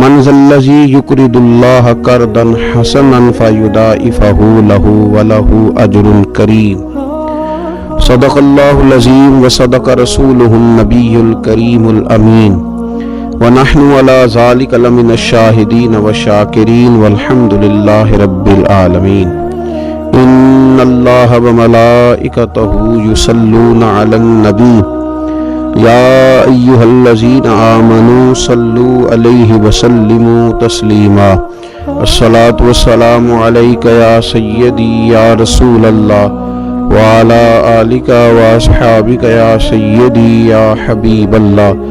من ذا الذی یقرض اللہ قرضا حسنا فیضاعفہ لہ ولہ اجر کریم۔ صدق اللہ العظیم وصدق رسولہ النبی الکریم الامین، ونحن علی ذلک لمن الشاہدین والشاکرین والحمد للہ رب العالمین۔ ان اللہ وملائکتہ یصلون علی النبی یا ایہا الذین آمنوا صلوا علیہ وسلموا تسلیما۔ الصلاۃ والسلام علیک یا سیدی یا رسول اللہ وعلی آلک واصحابک یا سیدی یا حبیب اللہ۔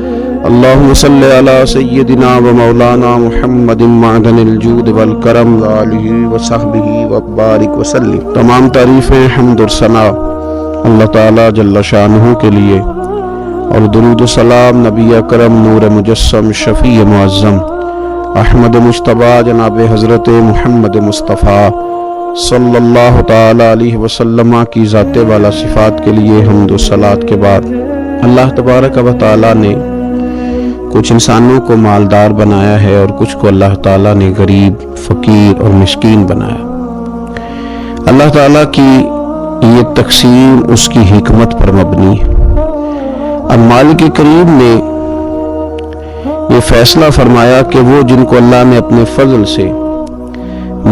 اللہم صلی علی سیدنا و مولانا محمد معدن الجود والکرم وآلہ وصحبہ وبارک وسلم۔ تمام تعریفیں حمد و ثنا اللہ تعالی جل شانہ کے لیے، اور درود و سلام نبی اکرم نور مجسم شفیع معظم احمد مجتبیٰ جناب حضرت محمد مصطفیٰ صلی اللہ تعالی علیہ وسلم کی ذات والا صفات کے لیے حمد و صلات کے بعد، اللہ تبارک و تعالی نے کچھ انسانوں کو مالدار بنایا ہے اور کچھ کو اللہ تعالیٰ نے غریب، فقیر اور مسکین بنایا۔ اللہ تعالیٰ کی یہ تقسیم اس کی حکمت پر مبنی ہے۔ اب مالک کریم نے یہ فیصلہ فرمایا کہ وہ جن کو اللہ نے اپنے فضل سے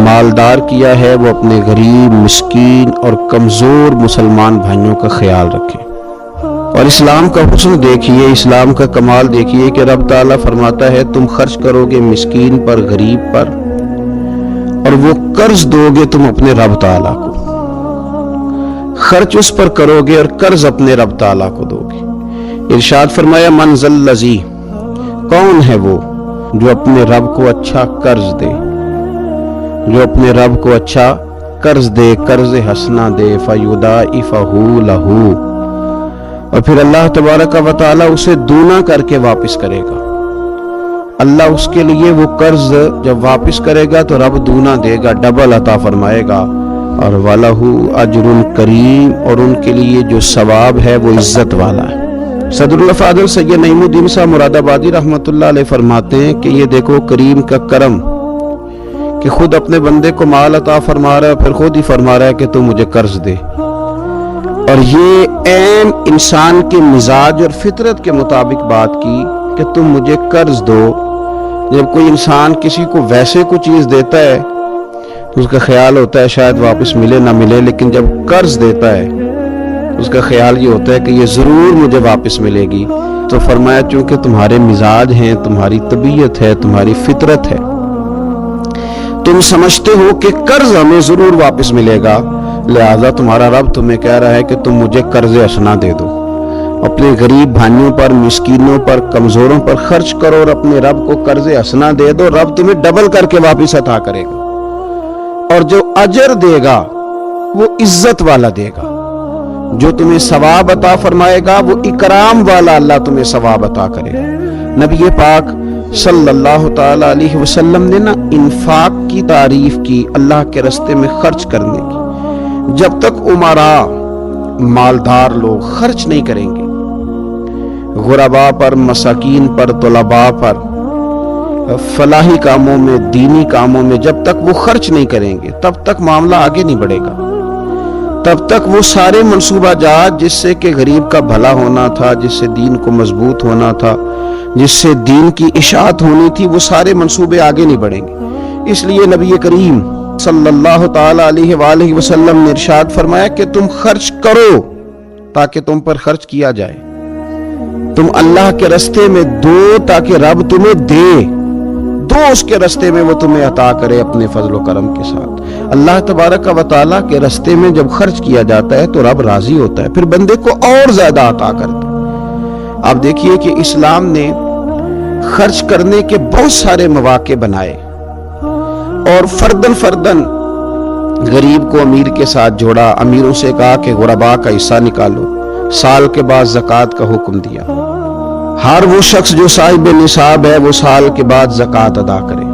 مالدار کیا ہے وہ اپنے غریب، مسکین اور کمزور مسلمان بھائیوں کا خیال رکھے۔ اور اسلام کا حسن دیکھیے، اسلام کا کمال دیکھیے کہ رب تعالیٰ فرماتا ہے تم خرچ کرو گے مسکین پر، غریب پر، اور وہ قرض دو گے تم اپنے رب تعالیٰ کو۔ خرچ اس پر کرو گے اور قرض اپنے رب تعالیٰ کو دو گے۔ ارشاد فرمایا من ذا الذی، کون ہے وہ جو اپنے رب کو اچھا قرض دے، جو اپنے رب کو اچھا قرض دے، قرض حسنا دے، فیضاعفہ لہ، اور پھر اللہ تبارک و تعالی اسے دونا کر کے واپس کرے گا۔ اللہ اس کے لیے وہ قرض جب واپس کرے گا تو رب دونا دے گا، ڈبل عطا فرمائے گا، اور وَلَهُ أَجْرٌ کریم، اور ان کے لیے جو ثواب ہے وہ عزت والا ہے۔ صدر الفاضل سید نعیم الدین صاحب مراد آبادی رحمۃ اللہ علیہ فرماتے ہیں کہ یہ دیکھو کریم کا کرم کہ خود اپنے بندے کو مال عطا فرما رہا ہے، پھر خود ہی فرما رہا ہے کہ تو مجھے قرض دے۔ اور یہ عین انسان کے مزاج اور فطرت کے مطابق بات کی کہ تم مجھے قرض دو۔ جب کوئی انسان کسی کو ویسے کوئی چیز دیتا ہے تو اس کا خیال ہوتا ہے شاید واپس ملے نہ ملے، لیکن جب قرض دیتا ہے اس کا خیال یہ ہوتا ہے کہ یہ ضرور مجھے واپس ملے گی۔ تو فرمایا چونکہ تمہارے مزاج ہیں، تمہاری طبیعت ہے، تمہاری فطرت ہے، تم سمجھتے ہو کہ قرض ہمیں ضرور واپس ملے گا، لہذا تمہارا رب تمہیں کہہ رہا ہے کہ تم مجھے قرض حسنا دے دو۔ اپنے غریب بھائیوں پر، مسکینوں پر، کمزوروں پر خرچ کرو اور اپنے رب کو قرض حسنا دے دو، رب تمہیں ڈبل کر کے واپس عطا کرے گا، اور جو اجر دے گا وہ عزت والا دے گا۔ جو تمہیں ثواب عطا فرمائے گا وہ اکرام والا اللہ تمہیں ثواب عطا کرے گا۔ نبی پاک صلی اللہ تعالی علیہ وسلم نے نا انفاق کی تعریف کی، اللہ کے راستے میں خرچ کرنے کی۔ جب تک امراء، مالدار لوگ خرچ نہیں کریں گے غرباء پر، مساکین پر، طلباء پر، فلاحی کاموں میں، دینی کاموں میں جب تک وہ خرچ نہیں کریں گے تب تک معاملہ آگے نہیں بڑھے گا۔ تب تک وہ سارے منصوبہ جات جس سے کہ غریب کا بھلا ہونا تھا، جس سے دین کو مضبوط ہونا تھا، جس سے دین کی اشاعت ہونی تھی، وہ سارے منصوبے آگے نہیں بڑھیں گے۔ اس لیے نبی کریم صلی اللہ تعالی علیہ وآلہ وسلم نے ارشاد فرمایا کہ تم خرچ کرو تاکہ تم پر خرچ کیا جائے، تم اللہ کے راستے میں دو تاکہ رب تمہیں دے، دو اس کے راستے میں وہ تمہیں عطا کرے اپنے فضل و کرم کے ساتھ۔ اللہ تبارک و تعالیٰ کے راستے میں جب خرچ کیا جاتا ہے تو رب راضی ہوتا ہے، پھر بندے کو اور زیادہ عطا کرتا ہے۔ آپ دیکھیے کہ اسلام نے خرچ کرنے کے بہت سارے مواقع بنائے اور فردن فردن غریب کو امیر کے ساتھ جوڑا، امیروں سے کہا کہ غرباء کا حصہ نکالو، سال کے بعد زکوٰۃ کا حکم دیا، ہر وہ شخص جو صاحب نصاب ہے وہ سال کے بعد زکوٰۃ ادا کرے۔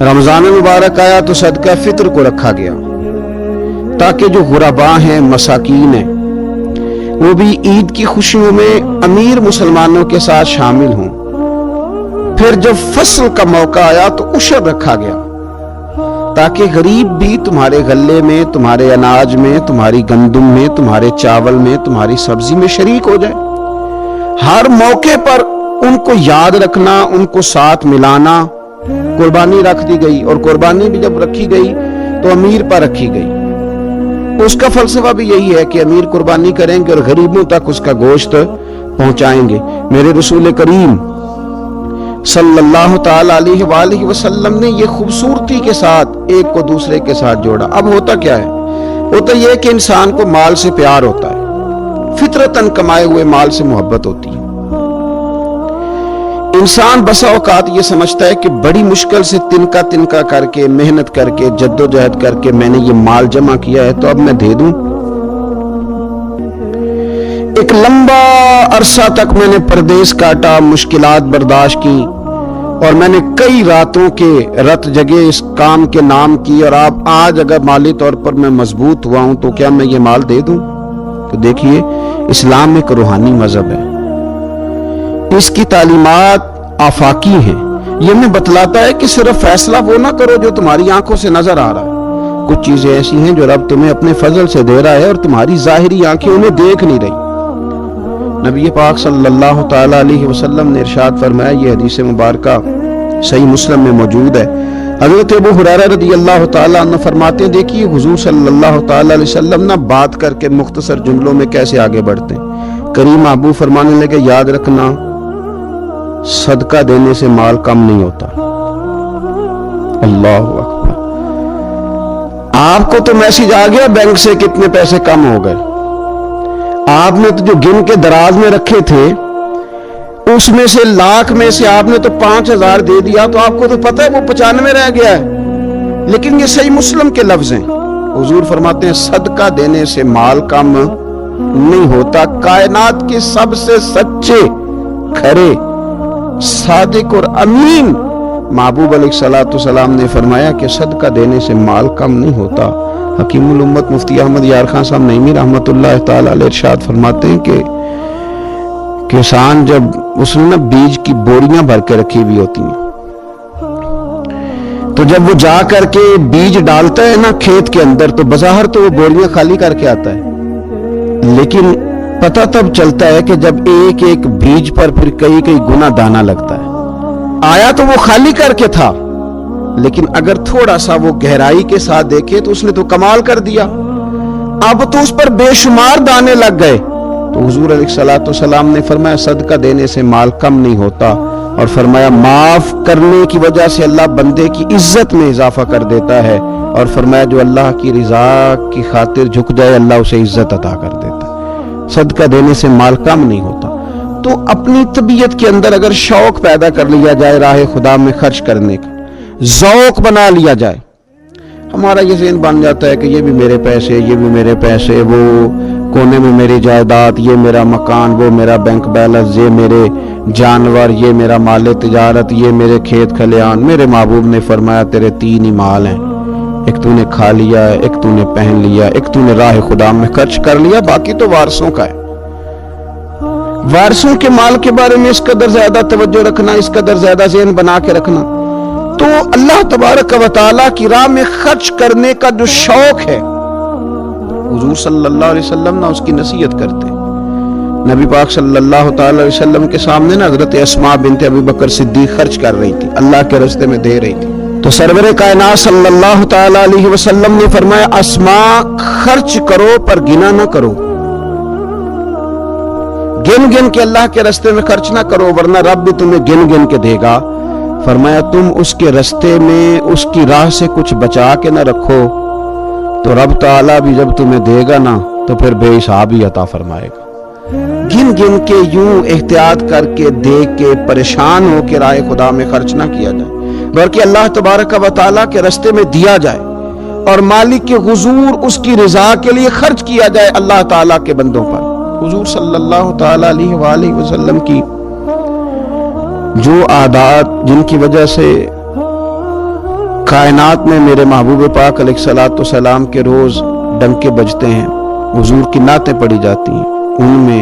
رمضان مبارک آیا تو صدقہ فطر کو رکھا گیا تاکہ جو غرباء ہیں، مساکین ہیں، وہ بھی عید کی خوشیوں میں امیر مسلمانوں کے ساتھ شامل ہوں۔ پھر جب فصل کا موقع آیا تو عشر رکھا گیا تاکہ غریب بھی تمہارے غلے میں، تمہارے اناج میں، تمہاری گندم میں، تمہارے چاول میں، تمہاری سبزی میں شریک ہو جائے۔ ہر موقع پر ان کو یاد رکھنا، ان کو ساتھ ملانا۔ قربانی رکھ دی گئی، اور قربانی بھی جب رکھی گئی تو امیر پر رکھی گئی۔ اس کا فلسفہ بھی یہی ہے کہ امیر قربانی کریں گے اور غریبوں تک اس کا گوشت پہنچائیں گے۔ میرے رسول کریم صلی اللہ تعالی علیہ وآلہ وسلم نے یہ خوبصورتی کے ساتھ ایک کو دوسرے کے ساتھ جوڑا۔ اب ہوتا کیا ہے؟ ہوتا یہ کہ انسان کو مال سے پیار ہوتا ہے، فطرتاً کمائے ہوئے مال سے محبت ہوتی ہے۔ انسان بسا اوقات یہ سمجھتا ہے کہ بڑی مشکل سے تنکا تنکا کر کے، محنت کر کے، جدوجہد کر کے میں نے یہ مال جمع کیا ہے تو اب میں دے دوں۔ ایک لمبا عرصہ تک میں نے پردیس کاٹا، مشکلات برداشت کی، اور میں نے کئی راتوں کے رت جگے اس کام کے نام کی، اور آج اگر مالی طور پر میں مضبوط ہوا ہوں تو کیا میں یہ مال دے دوں؟ تو دیکھیے، اسلام ایک روحانی مذہب ہے، اس کی تعلیمات آفاقی ہیں۔ یہ ہمیں بتلاتا ہے کہ صرف فیصلہ وہ نہ کرو جو تمہاری آنکھوں سے نظر آ رہا ہے، کچھ چیزیں ایسی ہیں جو رب تمہیں اپنے فضل سے دے رہا ہے اور تمہاری ظاہری آنکھیں انہیں دیکھ نہیں رہی۔ نبی پاک صلی اللہ تعالی علیہ وسلم نے ارشاد فرمایا، یہ حدیث مبارکہ صحیح مسلم میں موجود ہے، حضرت ابو ہریرہ رضی اللہ تعالی عنہ فرماتے ہیں، دیکھیے حضور صلی اللہ تعالی علیہ وسلم نہ بات کر کے مختصر جملوں میں کیسے آگے بڑھتے ہیں۔ کریم محبوب فرمانے لگے، یاد رکھنا صدقہ دینے سے مال کم نہیں ہوتا۔ اللہ اکبر! آپ کو تو میسج آ گیا بینک سے کتنے پیسے کم ہو گئے، آپ نے تو جو گن کے دراز میں رکھے تھے اس میں سے لاکھ میں سے آپ نے تو 5,000 دے دیا، تو آپ کو تو پتہ ہے وہ 95 رہ گیا ہے۔ لیکن یہ صحیح مسلم کے لفظ ہیں، حضور فرماتے ہیں صدقہ دینے سے مال کم نہیں ہوتا۔ کائنات کے سب سے سچے، کھرے، صادق اور امین محبوب علیہ الصلوۃ والسلام نے فرمایا کہ صدقہ دینے سے مال کم نہیں ہوتا۔ حکیم الامت مفتی احمد یار خان صاحب نعیمی رحمۃ اللہ تعالی علیہ ارشاد فرماتے ہیں کہ کسان جب اس نے بیج کی بوریاں بھر کے رکھی ہوئی ہوتی ہیں، تو جب وہ جا کر کے بیج ڈالتا ہے نا کھیت کے اندر، تو بظاہر تو وہ بوریاں خالی کر کے آتا ہے، لیکن پتہ تب چلتا ہے کہ جب ایک ایک بیج پر پھر کئی کئی گنا دانہ لگتا ہے۔ آیا تو وہ خالی کر کے تھا، لیکن اگر تھوڑا سا وہ گہرائی کے ساتھ دیکھے تو اس نے تو کمال کر دیا، اب تو اس پر بے شمار دانے لگ گئے۔ تو حضور علیہ الصلوۃ والسلام نے فرمایا صدقہ دینے سے مال کم نہیں ہوتا، اور فرمایا معاف کرنے کی وجہ سے اللہ بندے کی عزت میں اضافہ کر دیتا ہے، اور فرمایا جو اللہ کی رضا کی خاطر جھک جائے اللہ اسے عزت عطا کر دیتا ہے۔ صدقہ دینے سے مال کم نہیں ہوتا۔ تو اپنی طبیعت کے اندر اگر شوق پیدا کر لیا جائے راہ خدا میں خرچ کرنے کا، ذوق بنا لیا جائے، ہمارا یہ ذہن بن جاتا ہے کہ یہ بھی میرے پیسے، یہ بھی میرے پیسے، وہ کونے میں میری جائیداد، یہ میرا مکان، وہ میرا بینک بیلنس، یہ میرے جانور، یہ میرا مال تجارت، یہ میرے کھیت کھلیان۔ میرے محبوب نے فرمایا تیرے 3 ہی مال ہیں، ایک تو نے کھا لیا ہے، ایک تو نے پہن لیا، ایک تو نے راہ خدا میں خرچ کر لیا، باقی تو وارثوں کا ہے۔ وارثوں کے مال کے بارے میں اس قدر زیادہ توجہ رکھنا، اس قدر زیادہ ذہن بنا کے رکھنا، تو اللہ تبارک و تعالیٰ کی راہ میں خرچ کرنے کا جو شوق ہے، حضور صلی اللہ علیہ وسلم نہ اس کی نصیحت کرتے۔ نبی پاک صلی اللہ تعالی علیہ وسلم کے سامنے نا حضرت اسماء بنت ابی بکر صدیق خرچ کر رہی تھی، اللہ کے راستے میں دے رہی تھی، تو سرور کائنات صلی اللہ تعالی علیہ وسلم نے فرمایا اسماء خرچ کرو پر گنا نہ کرو، گن گن کے اللہ کے راستے میں خرچ نہ کرو ورنہ رب بھی تمہیں گن گن کے دے گا۔ فرمایا تم اس کے راستے میں اس کی راہ سے کچھ بچا کے نہ رکھو تو رب تعالیٰ بھی جب تمہیں دے گا نا تو پھر بے حساب ہی عطا فرمائے گا۔ گن گن کے یوں احتیاط کر کے دیکھ کے پریشان ہو کے راہ خدا میں خرچ نہ کیا جائے، بلکہ اللہ تبارک و تعالیٰ کے راستے میں دیا جائے اور مالک کے حضور اس کی رضا کے لیے خرچ کیا جائے اللہ تعالیٰ کے بندوں پر۔ حضور صلی اللہ تعالیٰ علیہ وآلہ وسلم کی جو عادات جن کی وجہ سے کائنات میں میرے محبوب پاک علیہ الصلوۃ والسلام کے روز ڈنکے بجتے ہیں، حضور کی نعتیں پڑھی جاتی ہیں، ان میں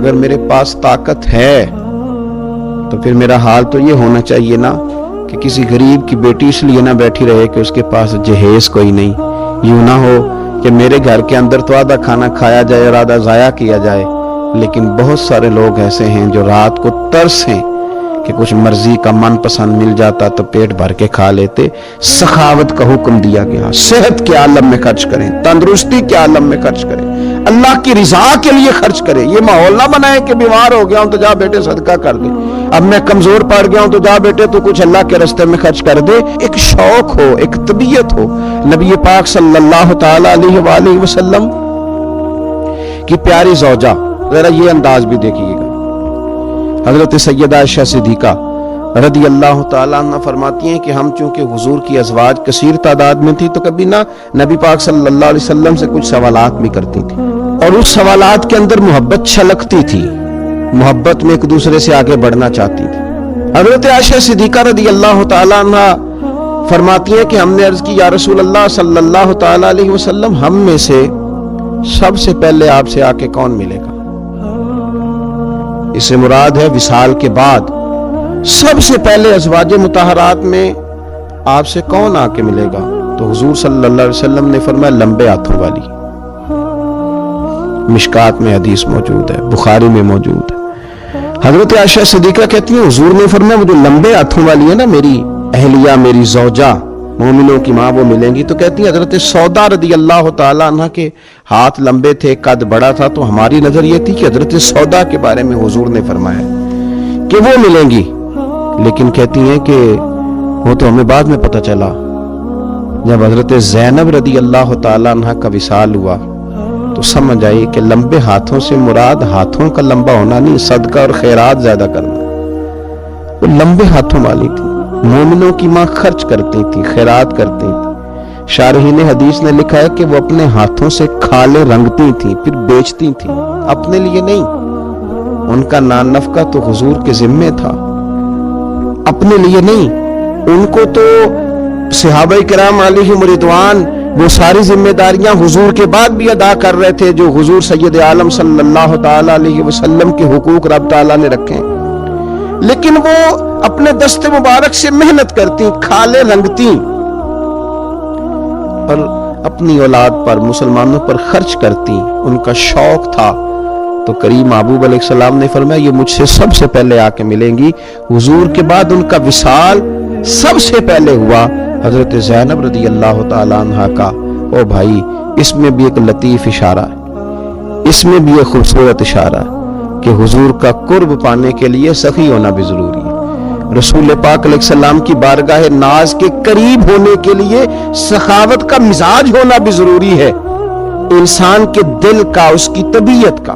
اگر میرے پاس طاقت ہے تو پھر میرا حال تو یہ ہونا چاہیے نا کہ کسی غریب کی بیٹی اس لیے نہ بیٹھی رہے کہ اس کے پاس جہیز کوئی نہیں، یوں نہ ہو کہ میرے گھر کے اندر تو آدھا کھانا کھایا جائے اور آدھا ضائع کیا جائے، لیکن بہت سارے لوگ ایسے ہیں جو رات کو ترس ہیں کہ کچھ مرضی کا من پسند مل جاتا تو پیٹ بھر کے کھا لیتے۔ سخاوت کا حکم دیا گیا، صحت کے عالم میں خرچ کریں، تندرستی کے عالم میں خرچ کریں، اللہ کی رضا کے لیے خرچ کریں۔ یہ ماحول نہ بنائے کہ بیمار ہو گیا ہوں تو جا بیٹے صدقہ کر دے، اب میں کمزور پڑ گیا ہوں تو جا بیٹے تو کچھ اللہ کے راستے میں خرچ کر دے۔ ایک شوق ہو، ایک طبیعت ہو۔ نبی پاک صلی اللہ تعالی علیہ وآلہ وسلم کی پیاری زوجہ، ذرا یہ انداز بھی دیکھیے گا، حضرت سیدہ عائشہ صدیقہ رضی اللہ تعالیٰ عنہ فرماتی ہیں کہ ہم چونکہ حضور کی ازواج کثیر تعداد میں تھی تو کبھی نہ نبی پاک صلی اللہ علیہ وسلم سے کچھ سوالات بھی کرتی تھی، اور اس سوالات کے اندر محبت چھلکتی تھی، محبت میں ایک دوسرے سے آگے بڑھنا چاہتی تھی۔ حضرت عائشہ صدیقہ رضی اللہ تعالیٰ عنہ فرماتی ہیں کہ ہم نے عرض کی یا رسول اللہ صلی اللہ تعالیٰ علیہ وسلم، ہم میں سے سب سے پہلے آپ سے آ کے کون ملے گا؟ اس سے مراد ہے وصال کے بعد سب سے پہلے ازواج مطہرات میں آپ سے کون آ کے ملے گا؟ تو حضور صلی اللہ علیہ وسلم نے فرمایا لمبے ہاتھوں والی۔ مشکات میں حدیث موجود ہے، بخاری میں موجود ہے۔ حضرت عائشہ صدیقہ کہتی ہیں حضور نے فرمایا وہ جو لمبے ہاتھوں والی ہے نا، میری اہلیہ، میری زوجہ، مومنوں کی ماں، وہ ملیں گی۔ تو کہتی ہیں حضرت سودا رضی اللہ تعالیٰ عنہ کے ہاتھ لمبے تھے، قد بڑا تھا، تو ہماری نظر یہ تھی کہ حضرت سودا کے بارے میں حضور نے فرمایا کہ وہ ملیں گی، لیکن کہتی ہیں کہ وہ تو ہمیں بعد میں پتہ چلا جب حضرت زینب رضی اللہ تعالیٰ عنہ کا وصال ہوا تو سمجھ آئی کہ لمبے ہاتھوں سے مراد ہاتھوں کا لمبا ہونا نہیں، صدقہ اور خیرات زیادہ کرنا۔ وہ لمبے ہاتھوں والی تھی، مومنوں کی ماں، خرچ کرتی تھی، خیرات کرتی تھی۔ شارحین حدیث نے لکھا ہے کہ وہ اپنے ہاتھوں سے کھالیں رنگتی تھیں پھر بیچتی تھیں، اپنے لیے نہیں۔ ان کا نان نفقہ تو حضور کے ذمے تھا، اپنے لیے نہیں۔ ان کو تو صحابہ کرام علیہم رضوان وہ ساری ذمہ داریاں حضور کے بعد بھی ادا کر رہے تھے جو حضور سید عالم صلی اللہ تعالی علیہ وسلم کے حقوق رب تعالیٰ نے رکھے، لیکن وہ اپنے دست مبارک سے محنت کرتی، کھالیں رنگتی اور اپنی اولاد پر، مسلمانوں پر خرچ کرتی۔ ان کا شوق تھا۔ تو کریم محبوب علیہ السلام نے فرمایا یہ مجھ سے سب سے پہلے آ کے ملیں گی۔ حضور کے بعد ان کا وصال سب سے پہلے ہوا حضرت زینب رضی اللہ تعالیٰ عنہ کا۔ او بھائی، اس میں بھی ایک لطیف اشارہ ہے، اس میں بھی ایک خوبصورت اشارہ ہے کہ حضور کا قرب پانے کے لیے سخی ہونا بھی ضروری ہے۔ رسول پاک علیہ السلام کی بارگاہ ناز کے قریب ہونے کے لیے سخاوت کا مزاج ہونا بھی ضروری ہے۔ انسان کے دل کا، اس کی طبیعت کا،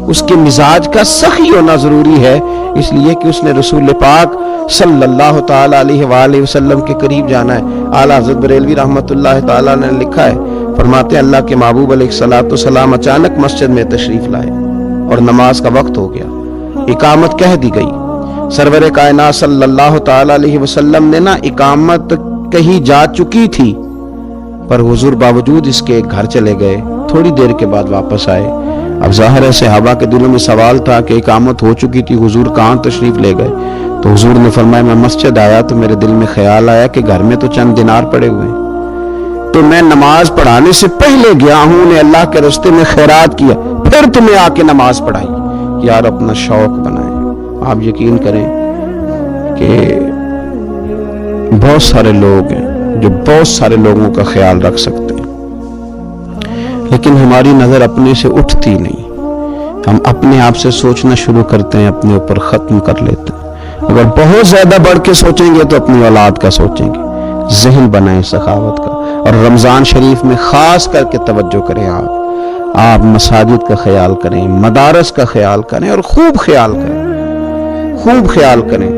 اس کے مزاج کا سخی ہونا ضروری ہے، اس لیے کہ اس نے رسول پاک صلی اللہ تعالی علیہ وآلہ وسلم کے قریب جانا ہے۔ اعلیٰ حضرت بریلوی رحمۃ اللہ تعالیٰ نے لکھا ہے، فرماتے ہیں اللہ کے محبوب علیہ السلام اچانک مسجد میں تشریف لائے اور نماز کا وقت ہو گیا، اقامت کہہ دی گئی۔ سرور کائنات صلی اللہ تعالی علیہ وسلم نے نا اقامت کہیں جا چکی تھی، پر حضور باوجود اس کے گھر چلے گئے، تھوڑی دیر کے بعد واپس آئے۔ اب ظاہر ہے صحابہ کے دلوں میں سوال تھا کہ اقامت ہو چکی تھی، حضور کہاں تشریف لے گئے؟ تو حضور نے فرمایا میں مسجد آیا تو میرے دل میں خیال آیا کہ گھر میں تو چند دینار پڑے ہوئے ہیں، تو میں نماز پڑھانے سے پہلے گیا ہوں نے اللہ کے راستے میں خیرات کیا، پھر تمہیں آ کے نماز پڑھائی۔ یار اپنا شوق بنائیں۔ آپ یقین کریں کہ بہت سارے لوگ ہیں جو بہت سارے لوگوں کا خیال رکھ سکتے ہیں، لیکن ہماری نظر اپنے سے اٹھتی نہیں۔ ہم اپنے آپ سے سوچنا شروع کرتے ہیں، اپنے اوپر ختم کر لیتے ہیں۔ اگر بہت زیادہ بڑھ کے سوچیں گے تو اپنی اولاد کا سوچیں گے۔ ذہن بنائیں سخاوت کا، اور رمضان شریف میں خاص کر کے توجہ کریں۔ آپ مساجد کا خیال کریں، مدارس کا خیال کریں، اور خوب خیال کریں،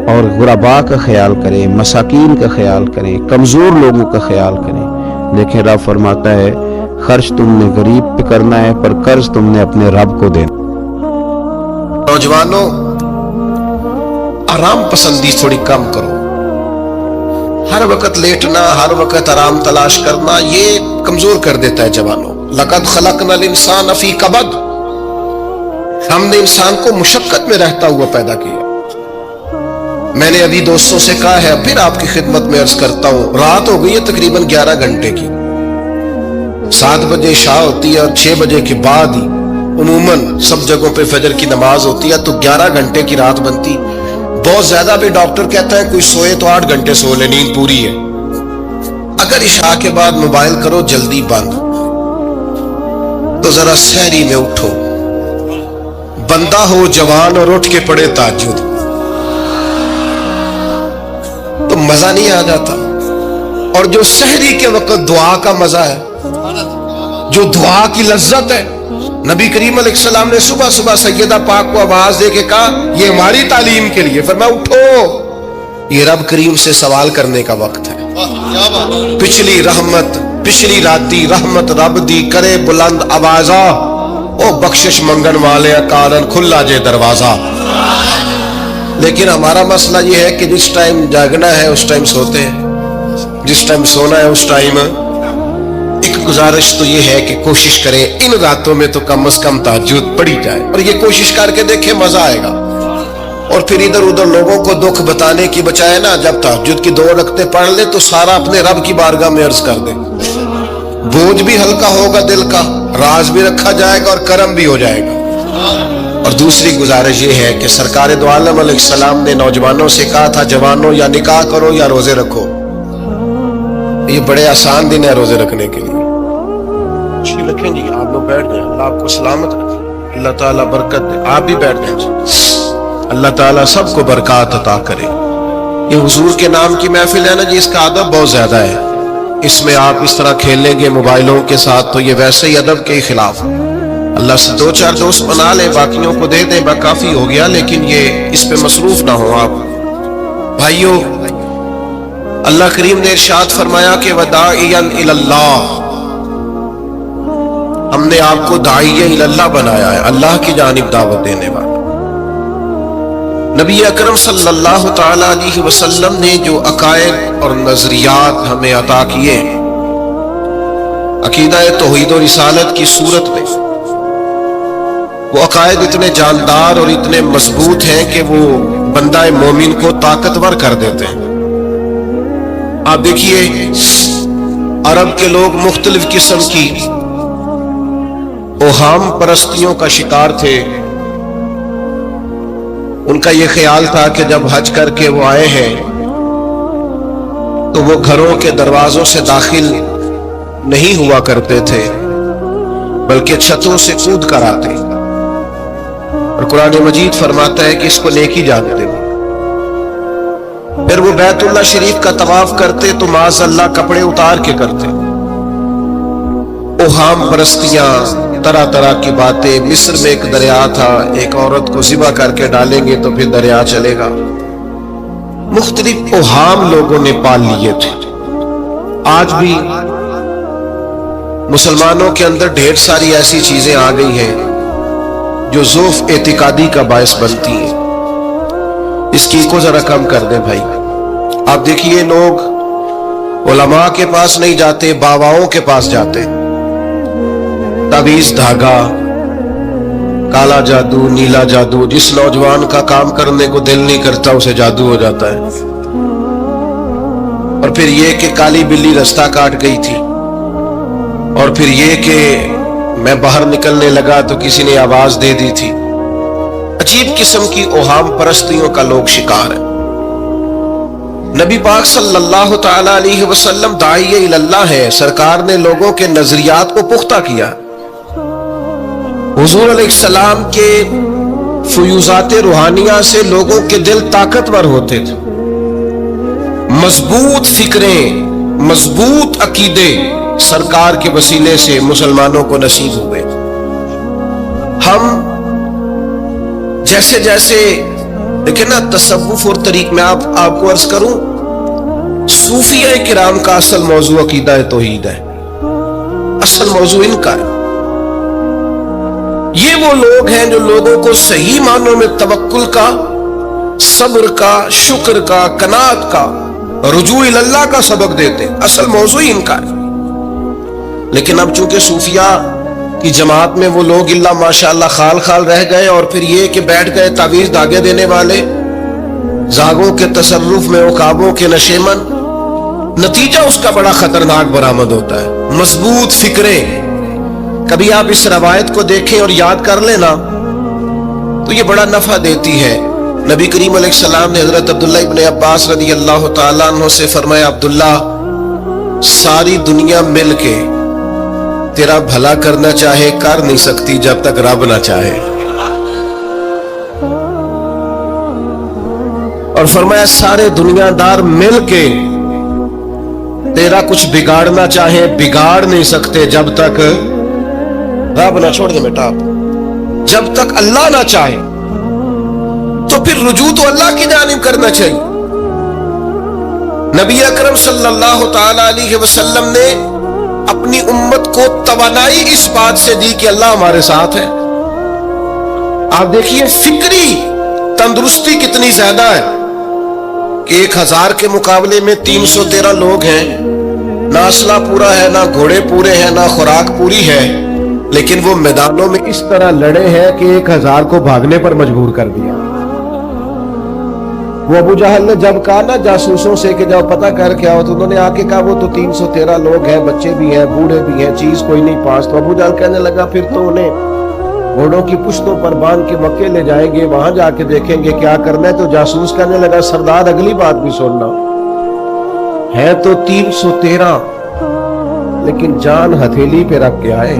اور غرباء کا خیال کریں، مساکین کا خیال کریں، کمزور لوگوں کا خیال کریں۔ دیکھیں رب فرماتا ہے خرچ تم نے غریب پہ کرنا ہے، پر قرض تم نے اپنے رب کو دینا۔ نوجوانوں، آرام پسندی تھوڑی کم کرو۔ ہر وقت لیٹنا، ہر وقت آرام تلاش کرنا، یہ کمزور کر دیتا ہے جوانوں۔ لقد خلقنا الانسان فی کبد، ہم نے انسان کو مشقت میں رہتا ہوا پیدا کیا. میں نے ابھی دوستوں سے کہا ہے, پھر آپ کی خدمت میں عرض کرتا ہوں, رات ہو گئی ہے تقریباً 11 گھنٹے کی. 7 بجے عشاء ہوتی ہے اور 6 بجے کے بعد ہی عموماً سب جگہوں پہ فجر کی نماز ہوتی ہے, تو 11 گھنٹے کی رات بنتی. بہت زیادہ بھی ڈاکٹر کہتا ہے کوئی سوئے تو 8 گھنٹے سو لے, نیند پوری ہے. اگر عشاء کے بعد موبائل کرو جلدی بند, تو ذرا سحری میں اٹھو, بندہ ہو جوان اور اٹھ کے پڑھے تہجد, تو مزہ نہیں آ جاتا. اور جو سحری کے وقت دعا کا مزہ ہے, جو دعا کی لذت ہے, نبی کریم علیہ السلام نے صبح صبح سیدہ پاک کو آواز دے کے کہا یہ ہماری تعلیم کے لیے, فرمایا اٹھو, یہ رب کریم سے سوال کرنے کا وقت ہے. پچھلی رحمت پچھلی راتی رحمت رب دی کرے بلند آوازہ, او بخشش منگن والے کارن کھلا جے دروازہ. لیکن ہمارا مسئلہ یہ ہے کہ جس ٹائم جاگنا ہے اس ٹائم سوتے ہیں, جس ٹائم سونا ہے اس ٹائم. ایک گزارش تو یہ ہے کہ کوشش کریں ان راتوں میں تو کم از کم تہجد پڑھی جائے, اور یہ کوشش کر کے دیکھیں مزہ آئے گا. اور پھر ادھر ادھر لوگوں کو دکھ بتانے کی بجائے نا, جب تہجد کی 2 رکعتیں پڑھ لے تو سارا اپنے رب کی بارگاہ میں عرض کر دے, بوجھ بھی ہلکا ہوگا دل کا, راز بھی رکھا جائے گا اور کرم بھی ہو جائے گا. اور دوسری گزارش یہ ہے کہ سرکار دو عالم علیہ السلام نے نوجوانوں سے کہا تھا, جوانوں یا نکاح کرو یا روزے رکھو. یہ بڑے آسان دن ہے روزے رکھنے کے لیے. اچھی رکھیں جی, آپ لوگ بیٹھ جائیں, اللہ آپ کو سلامت رکھے, اللہ تعالیٰ برکت دے. آپ بھی بیٹھ جائیں جی, اللہ تعالیٰ سب کو برکات عطا کرے. یہ حضور کے نام کی محفل ہے نا جی, اس کا ادب بہت زیادہ ہے. اس میں آپ اس طرح کھیلیں گے موبائلوں کے ساتھ تو یہ ویسے ہی ادب کے خلاف. اللہ سے 2-4 دوست بنا لیں, باقیوں کو دے دیں, کافی ہو گیا, لیکن یہ اس پہ مصروف نہ ہو آپ. بھائیوں, اللہ کریم نے ارشاد فرمایا کہ وداعیا الی اللہ, ہم نے آپ کو داعی الی اللہ بنایا ہے, اللہ کی جانب دعوت دینے والا. نبی اکرم صلی اللہ تعالی علیہ وسلم نے جو عقائد اور نظریات ہمیں عطا کیے, عقیدہ توحید و رسالت کی صورت میں, وہ عقائد اتنے جاندار اور اتنے مضبوط ہیں کہ وہ بندہ مومن کو طاقتور کر دیتے ہیں. آپ دیکھیے, عرب کے لوگ مختلف قسم کی اوہام پرستیوں کا شکار تھے. ان کا یہ خیال تھا کہ جب حج کر کے وہ آئے ہیں تو وہ گھروں کے دروازوں سے داخل نہیں ہوا کرتے تھے, بلکہ چھتوں سے کود کر آتے. اور قرآن مجید فرماتا ہے کہ اس کو نیکی جانتے ہو. پھر وہ بیت اللہ شریف کا طواف کرتے تو معاذ اللہ کپڑے اتار کے کرتے. اوہام پرستیاں, طرح طرح کی باتیں. مصر میں ایک دریا تھا, ایک عورت کو ذبح کر کے ڈالیں گے تو پھر دریا چلے گا. مختلف اوہام لوگوں نے پال لیے تھے. آج بھی مسلمانوں کے اندر ڈھیر ساری ایسی چیزیں آ گئی ہیں جو ضعف اعتقادی کا باعث بنتی ہیں. اس کی کو ذرا کم کر دیں بھائی. آپ دیکھیے, لوگ علماء کے پاس نہیں جاتے, باواؤں کے پاس جاتے. تعویذ, دھاگا, کالا جادو, نیلا جادو. جس نوجوان کا کام کرنے کو دل نہیں کرتا اسے جادو ہو جاتا ہے. اور پھر یہ کہ کالی بلی رستہ کاٹ گئی تھی, اور پھر یہ کہ میں باہر نکلنے لگا تو کسی نے آواز دے دی تھی. عجیب قسم کی اوہام پرستیوں کا لوگ شکار ہیں. نبی پاک صلی اللہ تعالی علیہ وسلم داعی الی اللہ ہے. سرکار نے لوگوں کے نظریات کو پختہ کیا. حضور علیہ السلام کے فیوزات روحانیہ سے لوگوں کے دل طاقتور ہوتے تھے. مضبوط فکریں, مضبوط عقیدے سرکار کے وسیلے سے مسلمانوں کو نصیب ہوئے. ہم جیسے جیسے دیکھیں نا, تصوف اور طریق میں آپ کو عرض کروں, صوفیہ کرام کا اصل موضوع عقیدہ توحید ہے. اصل موضوع ان کا ہے. یہ وہ لوگ ہیں جو لوگوں کو صحیح معنوں میں توکل کا, صبر کا, شکر کا, قناعت کا, رجوع اللہ کا سبق دیتے. اصل موضوع ان کا ہے. لیکن اب چونکہ صوفیہ کہ جماعت میں وہ لوگ اللہ ماشاءاللہ خال خال رہ گئے، اور پھر یہ کہ بیٹھ گئے تعویذ دھاگے دینے والے، زاغوں کے تصرف میں عقابوں کے نشیمن، نتیجہ اس کا بڑا خطرناک برآمد ہوتا ہے۔ مضبوط فکریں، کبھی آپ اس روایت کو دیکھیں اور یاد کر لینا تو یہ بڑا نفع دیتی ہے۔ نبی کریم علیہ السلام نے حضرت عبداللہ ابن عباس رضی اللہ تعالیٰ عنہ سے فرمایا، عبداللہ، ساری دنیا مل کے تیرا بھلا کرنا چاہے کر نہیں سکتی جب تک رب نہ چاہے، اور فرمایا سارے دنیا دار مل کے تیرا کچھ بگاڑنا چاہے بگاڑ نہیں سکتے جب تک رب نہ، چھوڑ دے بیٹا، جب تک اللہ نہ چاہے۔ تو پھر رجوع تو اللہ کی جانب کرنا چاہیے۔ نبی اکرم صلی اللہ تعالی علیہ وسلم نے اپنی امت کو توانائی اس بات سے دی کہ اللہ ہمارے ساتھ ہے۔ آپ دیکھیے فکری تندرستی کتنی زیادہ ہے کہ 1000 کے مقابلے میں 313 لوگ ہیں، نہ اسلحہ پورا ہے، نہ گھوڑے پورے ہیں، نہ خوراک پوری ہے، لیکن وہ میدانوں میں اس طرح لڑے ہیں کہ 1000 کو بھاگنے پر مجبور کر دیا۔ وہ ابو جہل نے جب کہا نا جاسوسوں سے کہ جاؤ پتہ کر کے آؤ، تو انہوں نے آ کے کہا وہ تو 313 لوگ ہیں، بچے بھی ہیں، بوڑھے بھی ہیں، چیز کوئی نہیں پاس۔ تو ابو جہل کہنے لگا پھر تو انہیں گھوڑوں کی پشتوں پر باندھ کے مکے لے جائیں گے، وہاں جا کے دیکھیں گے کیا کرنا ہے۔ تو جاسوس کہنے لگا سردار اگلی بات بھی سننا، ہے تو 313 لیکن جان ہتھیلی پہ رکھ کے آئے۔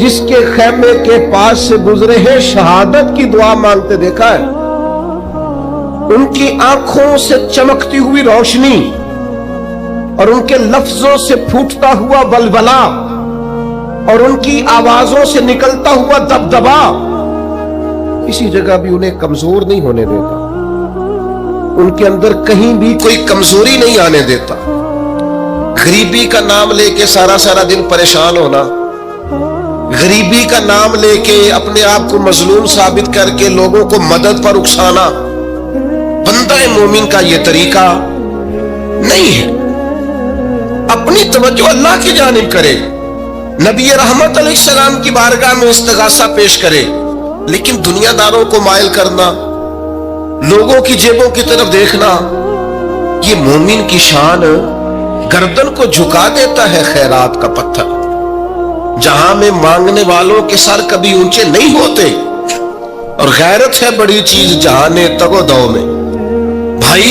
جس کے خیمے کے پاس سے گزرے ہیں شہادت کی دعا مانگتے دیکھا ہے، ان کی آنکھوں سے چمکتی ہوئی روشنی اور ان کے لفظوں سے پھوٹتا ہوا بلبلا اور ان کی آوازوں سے نکلتا ہوا دبدبا کسی جگہ بھی انہیں کمزور نہیں ہونے دیتا، ان کے اندر کہیں بھی کوئی کمزوری نہیں آنے دیتا۔ غریبی کا نام لے کے سارا سارا دن پریشان ہونا، غریبی کا نام لے کے اپنے آپ کو مظلوم ثابت کر کے لوگوں کو مدد پر اکسانا بندہ مومن کا یہ طریقہ نہیں ہے۔ اپنی توجہ اللہ کی جانب کرے، نبی رحمت علیہ السلام کی بارگاہ میں استغاثہ پیش کرے، لیکن دنیا داروں کو مائل کرنا، لوگوں کی جیبوں کی طرف دیکھنا، یہ مومن کی شان گردن کو جھکا دیتا ہے خیرات کا پتھر۔ جہاں میں مانگنے والوں کے سر کبھی اونچے نہیں ہوتے، اور غیرت ہے بڑی چیز جہانے تگو دو میں۔ بھائی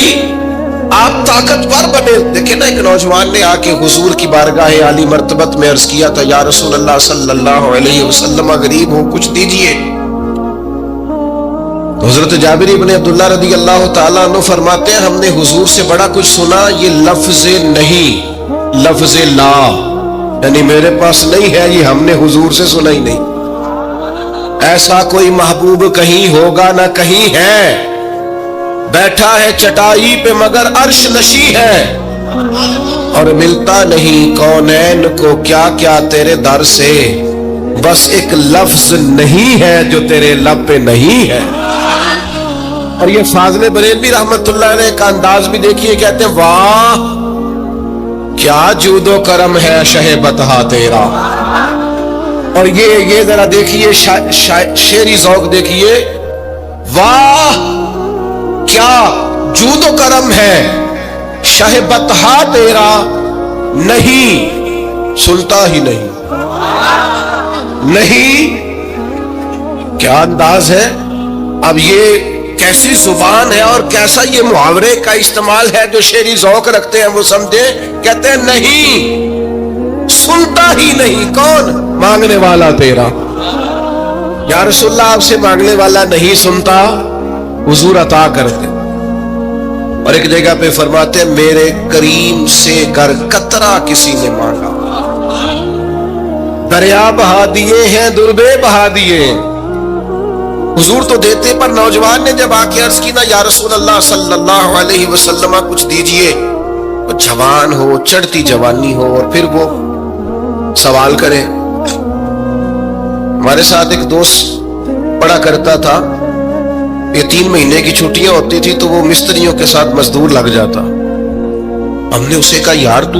آپ طاقتور بنے۔ دیکھیں نا، ایک نوجوان نے آ کے حضور کی بارگاہ عالی مرتبت میں عرض کیا تھا، یا رسول اللہ صلی اللہ علیہ وسلم، غریب ہوں کچھ دیجئے۔ تو حضرت جابر ابن عبداللہ رضی اللہ تعالیٰ عنہ فرماتے ہیں، ہم نے حضور سے بڑا کچھ سنا، یہ لفظ نہیں، لفظ لا، یعنی میرے پاس نہیں ہے، یہ ہم نے حضور سے سنا ہی نہیں۔ ایسا کوئی محبوب کہیں ہوگا نہ کہیں ہے، بیٹھا ہے چٹائی پہ مگر عرش نشی ہے، اور ملتا نہیں کونین کو کیا کیا تیرے در سے، بس ایک لفظ نہیں ہے جو تیرے لب پہ نہیں ہے۔ اور یہ فاضل بریلوی رحمت اللہ علیہ کا انداز بھی دیکھیے، کہتے ہیں واہ کیا جود و کرم ہے شہ بتہا تیرا۔ اور یہ ذرا دیکھیے شعری ذوق دیکھیے، واہ کیا جود و کرم ہے شہ بتہا تیرا، نہیں سنتا ہی نہیں، نہیں کیا انداز ہے۔ اب یہ کیسی زبان ہے اور کیسا یہ محاورے کا استعمال ہے، جو شعری ذوق رکھتے ہیں وہ سمجھے، کہتے ہیں نہیں سنتا ہی نہیں، کون؟ مانگنے والا تیرا۔ یا رسول اللہ آپ سے مانگنے والا نہیں سنتا، حضور عطا کرتے۔ اور ایک جگہ پہ فرماتے ہیں، میرے کریم سے گر قطرہ کسی نے مانگا، دریا بہا دیے ہیں دربے بہا دیے ہیں۔ حضور تو دیتے، پر نوجوان نے جب آ کے عرض کی نا، یا رسول اللہ صلی اللہ علیہ وسلم کچھ دیجئے، وہ جوان ہو، چڑھتی جوانی ہو، اور پھر وہ سوال کرے۔ ہمارے ساتھ ایک دوست پڑھا کرتا تھا، یہ 3 مہینے کی چھٹیاں ہوتی تھی تو وہ مستریوں کے ساتھ مزدور لگ جاتا۔ ہم نے اسے کہا، یار تو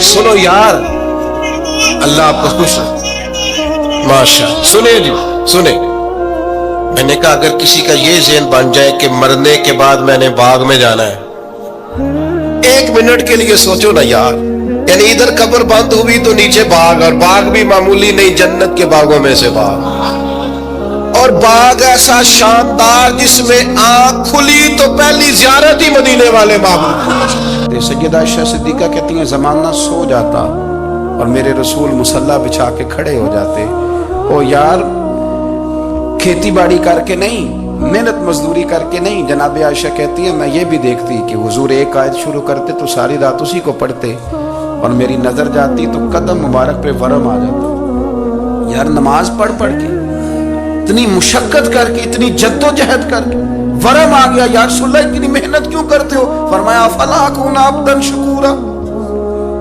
سنو یار، اللہ آپ کو خوش رکھے، ماشاء۔ سنے جی سنے، میں نے کہا اگر کسی کا یہ ذہن بن جائے کہ مرنے کے بعد میں نے باغ میں جانا ہے، ایک منٹ کے لیے سوچو نا یار، یعنی ادھر قبر بند ہوئی تو نیچے باغ، اور باغ بھی معمولی نہیں، جنت کے باغوں میں سے باغ، اور باغ ایسا شاندار جس میں آنکھ کھلی تو پہلی زیارت ہی مدینے والے محبوب۔ سیدہ عائشہ صدیقہ کہتی ہیں زمانہ سو جاتا اور میرے رسول مصلی بچھا کے کھڑے ہو جاتے، او یار کھیتی باڑی کر کے نہیں، محنت مزدوری کر کے نہیں۔ جناب عائشہ کہتی ہے میں یہ بھی دیکھتی کہ حضور ایک آیت شروع کرتے تو ساری رات اسی کو پڑھتے، اور میری نظر جاتی تو قدم مبارک پہ ورم آ جاتا۔ یار نماز پڑھ پڑھ کے، اتنی مشقت کر کے، اتنی جد و جہد کر کے ورم آ گیا، یا رسول اللہ اتنی محنت کیوں کرتے ہو؟ فرمایا افلا اکون عبدا شکورا،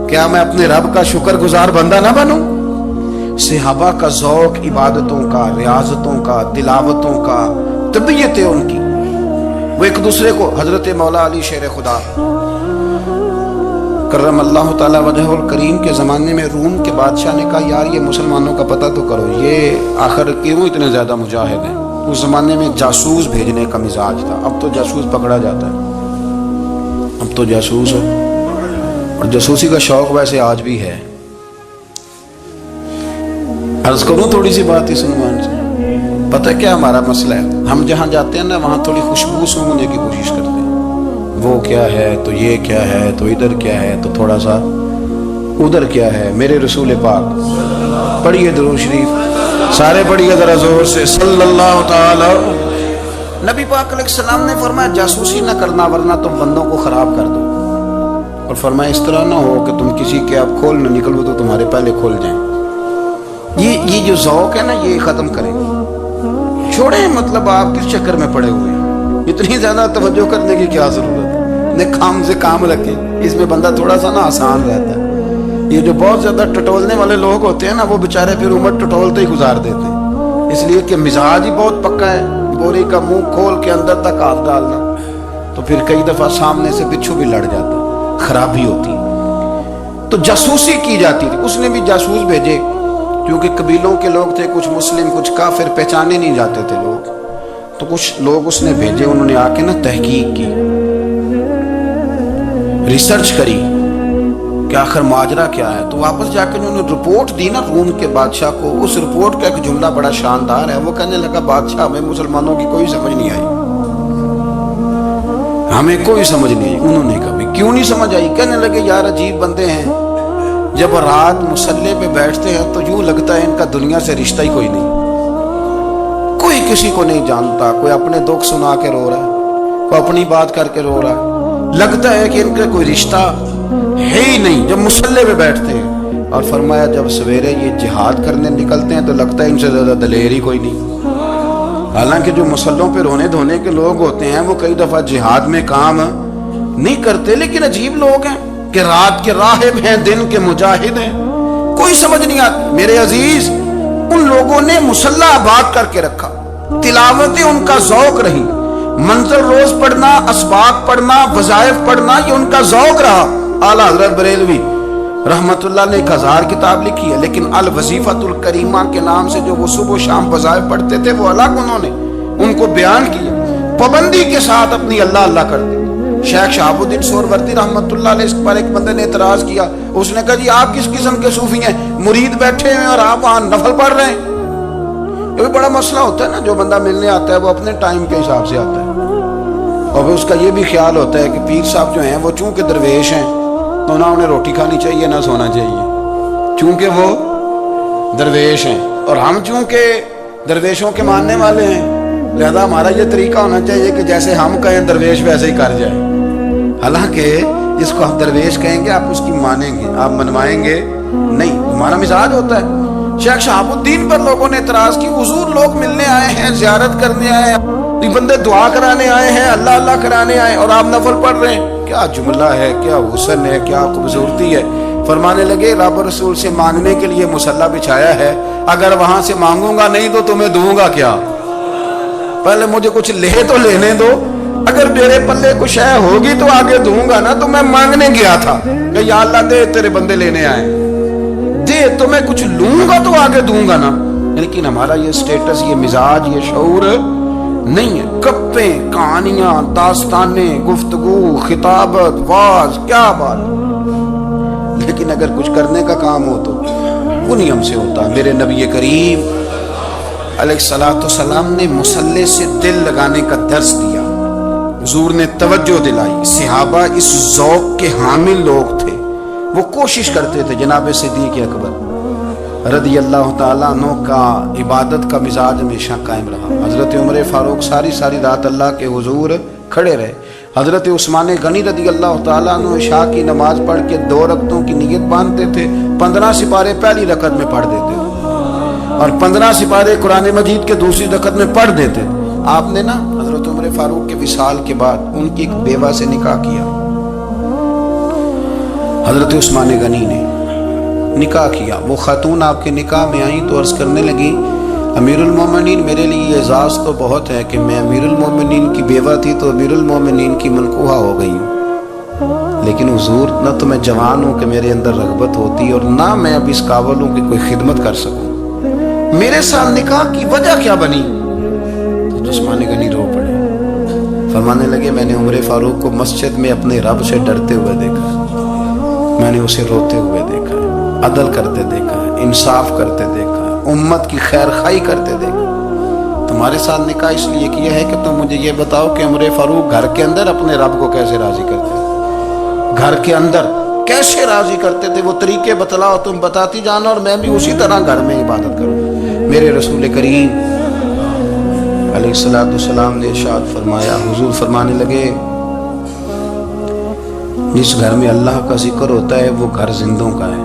کیا میں اپنے رب کا شکر گزار بندہ نہ بنوں؟ صحابہ کا ذوق عبادتوں کا، ریاضتوں کا، تلاوتوں کا، طبیعت ان کی، وہ ایک دوسرے کو، حضرت مولا علی شیر خدا کرم اللہ تعالی وجہ الکریم کے زمانے میں روم کے بادشاہ نے کہا یار یہ مسلمانوں کا پتہ تو کرو، یہ آخر کیوں اتنے زیادہ مجاہد ہیں؟ اس زمانے میں جاسوس بھیجنے کا مزاج تھا، اب تو جاسوس پکڑا جاتا ہے، اب تو جاسوس ہے، اور جاسوسی کا شوق ویسے آج بھی ہے۔ عرض کروں تھوڑی سی بات اس عنوان سے، پتہ کیا ہمارا مسئلہ ہے؟ ہم جہاں جاتے ہیں نا وہاں تھوڑی خوشبو سونگنے کی کوشش کرتے ہیں، وہ کیا ہے تو یہ کیا ہے تو ادھر کیا ہے تو تھوڑا سا ادھر کیا ہے۔ میرے رسول پاک پڑھیے درود شریف، سارے پڑھیے ذرا زور سے، صلی اللہ تعالی۔ نبی پاک علیہ السلام نے فرمایا جاسوسی نہ کرنا ورنہ تم بندوں کو خراب کر دو، اور فرمایا اس طرح نہ ہو کہ تم کسی کے آپ کھول نہ نکلو تو تمہارے پہلے کھول جائیں۔ یہ جو ذوق ہے نا یہ ختم کریں، چھوڑیں، مطلب آپ کس چکر میں پڑے ہوئے ہیں، اتنی زیادہ توجہ کرنے کی کیا ضرورت ہے؟ نے کام سے کام رکھے، اس میں بندہ تھوڑا سا نا آسان رہتا ہے۔ یہ جو بہت زیادہ ٹٹولنے والے لوگ ہوتے ہیں نا وہ بےچارے پھر عمر ٹٹولتے ہی گزار دیتے ہیں، اس لیے کہ مزاج ہی بہت پکا ہے، بوری کا منہ کھول کے اندر تک ہاتھ ڈالنا، تو پھر کئی دفعہ سامنے سے پچھو بھی لڑ جاتا، خرابی ہوتی۔ تو جاسوسی کی جاتی تھی، اس نے بھی جاسوس بھیجے، کیونکہ قبیلوں کے لوگ تھے، کچھ مسلم کچھ کافر، پہچانے نہیں جاتے تھے لوگ، تو کچھ لوگ اس نے بھیجے، انہوں نے آ کے نا تحقیق کی، ریسرچ کری کہ آخر ماجرا کیا ہے، تو واپس جا کے انہوں نے رپورٹ دی نا روم کے بادشاہ کو۔ اس رپورٹ کا ایک جملہ بڑا شاندار ہے، وہ کہنے لگا بادشاہ ہمیں مسلمانوں کی کوئی سمجھ نہیں آئی، ہمیں کوئی سمجھ نہیں آئی۔ انہوں نے کہا کیوں نہیں سمجھ آئی؟ کہنے لگے یار عجیب بندے ہیں، جب رات مصلی پہ بیٹھتے ہیں تو یوں لگتا ہے ان کا دنیا سے رشتہ ہی کوئی نہیں، کوئی کسی کو نہیں جانتا، کوئی اپنے دکھ سنا کے رو رہا ہے، کوئی اپنی بات کر کے رو رہا ہے، لگتا ہے کہ ان کا کوئی رشتہ ہے ہی نہیں جب مصلی پہ بیٹھتے ہیں۔ اور فرمایا جب سویرے یہ جہاد کرنے نکلتے ہیں تو لگتا ہے ان سے زیادہ دلیر ہی کوئی نہیں، حالانکہ جو مصلوں پہ رونے دھونے کے لوگ ہوتے ہیں وہ کئی دفعہ جہاد میں کام نہیں کرتے، لیکن عجیب لوگ ہیں کہ رات کے راہب ہیں، دن کے مجاہد ہیں، کوئی سمجھ نہیں آتی۔ میرے عزیز ان لوگوں نے مصلی آباد کر کے رکھا، تلاوتیں ان کا ذوق رہی، منزل روز پڑھنا، اسباق پڑھنا، وظائف پڑھنا، یہ ان کا ذوق رہا۔ اعلیٰ حضرت بریلوی رحمت اللہ نے 1000 کتاب لکھی ہے، لیکن الوظیفۃ الکریمہ کے نام سے جو وہ صبح و شام وظائف پڑھتے تھے وہ الگ انہوں نے ان کو بیان کیا، پابندی کے ساتھ اپنی اللہ اللہ کرتے۔ شیخ شہاب الدین سہروردی رحمت اللہ علیہ، اس پر ایک بندے نے اعتراض کیا، اس نے کہا جی آپ کس قسم کے صوفی ہیں، مرید بیٹھے ہیں اور آپ وہاں نفل پڑھ رہے ہیں؟ یہ بھی بڑا مسئلہ ہوتا ہے نا، جو بندہ ملنے آتا ہے وہ اپنے ٹائم کے حساب سے آتا ہے، اور پھر اس کا یہ بھی خیال ہوتا ہے کہ پیر صاحب جو ہیں وہ چونکہ درویش ہیں تو نہ انہیں روٹی کھانی چاہیے نہ سونا چاہیے، چونکہ وہ درویش ہیں، اور ہم چونکہ درویشوں کے ماننے والے ہیں لہذا ہمارا یہ طریقہ ہونا چاہیے کہ جیسے ہم کہیں درویش ویسے ہی کر جائے۔ حالانکہ جس کو ہم درویش کہیں گے آپ اس کی مانیں گے، آپ منوائیں گے نہیں، ہمارا مزاج ہوتا ہے۔ شیخ شہاب الدین پر لوگوں نے اعتراض کی، حضور لوگ ملنے آئے ہیں، زیارت کرنے آئے ہیں، یہ بندے دعا کرانے آئے ہیں، اللہ اللہ کرانے آئے اور آپ نفل پڑھ رہے ہیں، کیا جملہ ہے، کیا حسن ہے، کیا خوبصورتی ہے۔ فرمانے لگے رب رسول سے مانگنے کے لیے مصلی بچھایا ہے، اگر وہاں سے مانگوں گا نہیں تو تمہیں دوں گا کیا؟ پہلے مجھے کچھ لے تو لینے دو، اگر میرے پلے کچھ ہے ہوگی تو آگے دوں گا نا. تو میں مانگنے گیا تھا کہ یا اللہ دے, تیرے بندے لینے آئے, دے تو میں کچھ لوں گا تو آگے دوں گا نا. لیکن ہمارا یہ سٹیٹس, یہ مزاج, یہ شعور نہیں ہے. گپیں, کہانیاں, داستانیں, گفتگو, خطابت, واز, کیا بات. لیکن اگر کچھ کرنے کا کام ہو تو انہی ہم سے ہوتا. میرے نبی کریم علیہ الصلوۃ والسلام نے مصلی سے دل لگانے کا درس دیا. حضور نے توجہ دلائی. صحابہ اس ذوق کے حامل لوگ تھے, وہ کوشش کرتے تھے. جناب صدیق اکبر رضی اللہ تعالیٰ عنہ کا عبادت کا مزاج ہمیشہ قائم رہا. حضرت عمر فاروق ساری رات اللہ کے حضور کھڑے رہے. حضرت عثمان غنی رضی اللہ تعالیٰ عنہ عشاء کی نماز پڑھ کے 2 رکعتوں کی نیت باندھتے تھے. 15 سپارے پہلی رکعت میں پڑھ دیتے تھے اور 15 سپارے قرآن مجید کے دوسری رکعت میں پڑھ دیتے تھے. آپ نے نا حضرت عمر فاروق کے وصال کے بعد ان کی ایک بیوہ سے نکاح کیا. حضرت عثمان غنی نے نکاح کیا. وہ خاتون آپ کے نکاح میں آئیں تو عرض کرنے لگی, امیر المومنین, میرے لیے یہ اعزاز تو بہت ہے کہ میں امیر المومنین کی بیوہ تھی تو امیر المومنین کی منکوحہ ہو گئی ہوں. لیکن حضور, نہ تو میں جوان ہوں کہ میرے اندر رغبت ہوتی اور نہ میں اب اس قابل ہوں کہ کوئی خدمت کر سکوں. میرے ساتھ نکاح کی وجہ کیا بنی؟ تو عثمان غنی رو پڑے. فرمانے لگے, میں نے عمر فاروق کو مسجد میں اپنے رب سے ڈرتے ہوئے دیکھا, میں نے اسے روتے ہوئے دیکھا, عدل کرتے دیکھا, انصاف کرتے دیکھا, امت کی خیر خواہی کرتے دیکھا. تمہارے ساتھ نکاح اس لیے کیا ہے کہ تم مجھے یہ بتاؤ کہ عمر فاروق گھر کے اندر اپنے رب کو کیسے راضی کرتے تھے, گھر کے اندر کیسے راضی کرتے تھے. وہ طریقے بتلاؤ, تم بتاتی جانا اور میں بھی اسی طرح گھر میں عبادت کروں. میرے رسول کریم علیہ الصلوۃ والسلام نے ارشاد فرمایا. حضور فرمانے لگے, جس گھر میں اللہ کا ذکر ہوتا ہے وہ گھر زندوں کا ہے,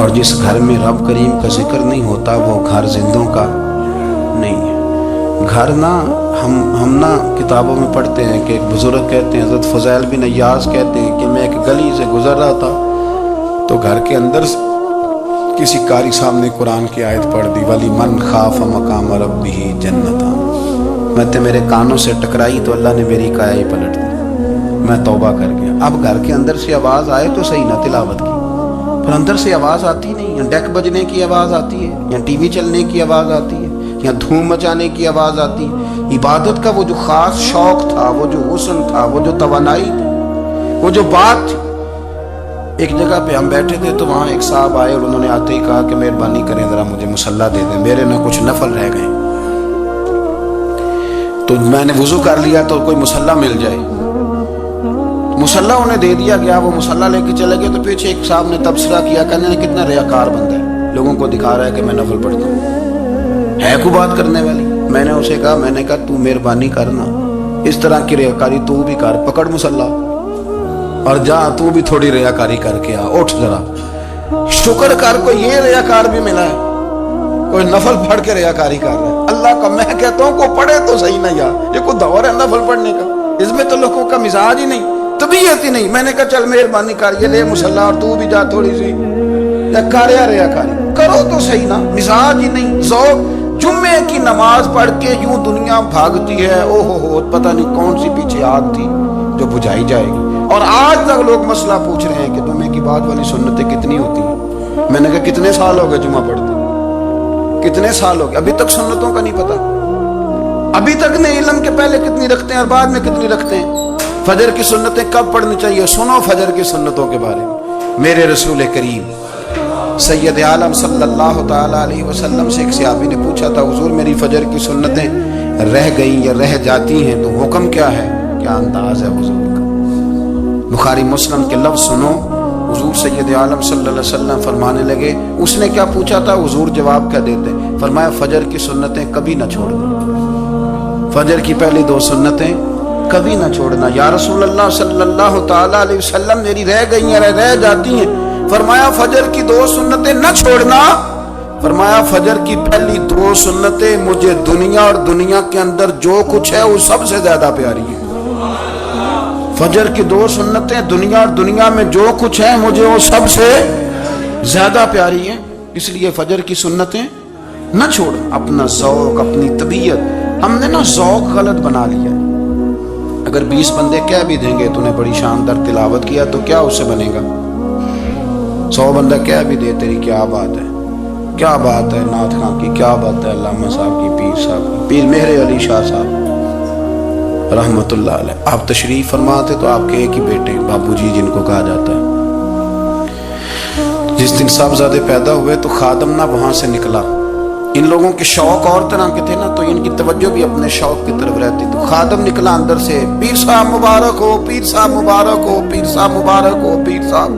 اور جس گھر میں رب کریم کا ذکر نہیں ہوتا وہ گھر زندوں کا نہیں ہے. گھر نا ہم نا کتابوں میں پڑھتے ہیں کہ ایک بزرگ کہتے ہیں, حضرت فضیل بن عیاض کہتے ہیں کہ میں ایک گلی سے گزر رہا تھا تو گھر کے اندر کسی قاری صاحب نے قرآن کی آیت پڑھ دی, ولی من خاف مقام ربہ جنتان. میں میرے کانوں سے ٹکرائی تو اللہ نے میری کایا ہی پلٹ دی, میں توبہ کر گیا. اب گھر کے اندر سے آواز آئے تو صحیح نہ تلاوت کی, پر اندر سے آواز آتی نہیں, یا ڈیک بجنے کی آواز آتی ہے, یا ٹی وی چلنے کی آواز آتی ہے, یا دھوم مچانے کی آواز آتی ہے. عبادت کا وہ جو خاص شوق تھا, وہ جو حسن تھا, وہ جو توانائی تھی, وہ جو بات تھی. ایک جگہ پہ ہم بیٹھے تھے تو وہاں ایک صاحب آئے اور انہوں نے آتے ہی کہا کہ مہربانی کریں ذرا مجھے مصلی دے دیں, میرے نہ کچھ نفل رہ گئے. تو میں نے وضو کر لیا تو کوئی مصلی مل جائے. مصلی انہیں دے دیا گیا, وہ مصلی لے کے چلے گئے. تو پیچھے ایک صاحب نے تبصرہ کیا, کہنے نے کتنا ریاکار بندہ ہے, لوگوں کو دکھا رہا ہے کہ میں نفل پڑھتا ہوں, ہے کو بات کرنے والی. میں نے اسے کہا, میں نے کہا تو مہربانی کرنا, اس طرح کی ریاکاری تو بھی کر, پکڑ مصلی اور جا, تو بھی تھوڑی ریاکاری کر کے آ, اٹھ ذرا شکر کر. کوئی یہ ریاکار بھی ملا ہے, کوئی نفل پڑھ کے ریاکاری کر رہا ہے. اللہ کا میں کہتا ہوں کو پڑھے تو صحیح نہ یار, یہ کوئی دور ہے نفل پڑھنے کا, اس میں تو لوگوں کا مزاج ہی نہیں, طبیعت ہی نہیں. میں نے کہا چل مہربانی کر, یہ لے مصلی اور تو بھی جا تھوڑی سی ریاکاری کرو تو صحیح نا. مزاج ہی نہیں, ذوق. جمعے کی نماز پڑھ کے یوں دنیا بھاگتی ہے, او ہو پتہ نہیں کون سی پیچھے آگ تھی جو بجھائی جائے گی. اور آج تک لوگ مسئلہ پوچھ رہے ہیں کہ جمعے کی بعد والی سنتیں کتنی ہوتی ہیں. میں نے کہا کتنے سال ہو گئے جمعہ پڑھتے, کتنے سال ہو گئے, ابھی تک سنتوں کا نہیں پتا, ابھی تک نہیں علم کے پہلے کتنی رکھتے ہیں اور بعد میں کتنی رکھتے ہیں. فجر کی سنتیں کب پڑھنی چاہیے, سنو فجر کی سنتوں کے بارے میں. میرے رسول کریم سید عالم صلی اللہ تعالی علیہ وسلم سے ایک صحابی نے پوچھا تھا, حضور میری فجر کی سنتیں رہ گئیں یا رہ جاتی ہیں تو حکم کیا ہے, کیا انداز ہے حضور کا. بخاری مسلم کے لفظ سنو. حضور سید عالم صلی اللہ علیہ وسلم فرمانے لگے, اس نے کیا پوچھا تھا, حضور جواب کیا دیتے, فرمایا فجر کی سنتیں کبھی نہ چھوڑنا, فجر کی پہلی 2 سنتیں کبھی نہ چھوڑنا. یا رسول اللہ صلی اللہ تعالی علیہ وسلم میری رہ گئی ہیں, رہ جاتی ہیں. فرمایا فجر کی 2 سنتیں نہ چھوڑنا. فرمایا فجر کی پہلی 2 سنتیں مجھے دنیا اور دنیا کے اندر جو کچھ ہے وہ سب سے زیادہ پیاری ہے. فجر کی 2 سنتیں دنیا اور دنیا میں جو کچھ ہے مجھے وہ سب سے زیادہ پیاری ہیں. اس لیے فجر کی سنتیں نہ چھوڑ. اپنا ذوق, اپنی طبیعت, ہم نے نا ذوق غلط بنا لیا ہے. اگر 20 بندے کہہ بھی دیں گے تو نے بڑی شاندار تلاوت کیا تو کیا اس سے بنے گا؟ 100 بندہ کہہ بھی دے تیری کیا بات ہے، کیا بات ہے نعت خان کی، کیا بات ہے علامہ صاحب کی، پیر صاحب کی، پیر مہر علی شاہ صاحب رحمت اللہ علیہ، آپ تشریف فرماتے تو آپ کے ایک ہی بیٹے بابو جی جن کو کہا جاتا ہے، جس دن صاحبزادے پیدا ہوئے تو خادم نہ وہاں سے نکلا، ان لوگوں کے شوق اور طرح کے تھے نا تو ان کی توجہ بھی اپنے شوق کی طرف رہتی، تو خادم نکلا اندر سے، پیر صاحب مبارک ہو، پیر صاحب مبارک ہو، پیر صاحب مبارک ہو، پیر صاحب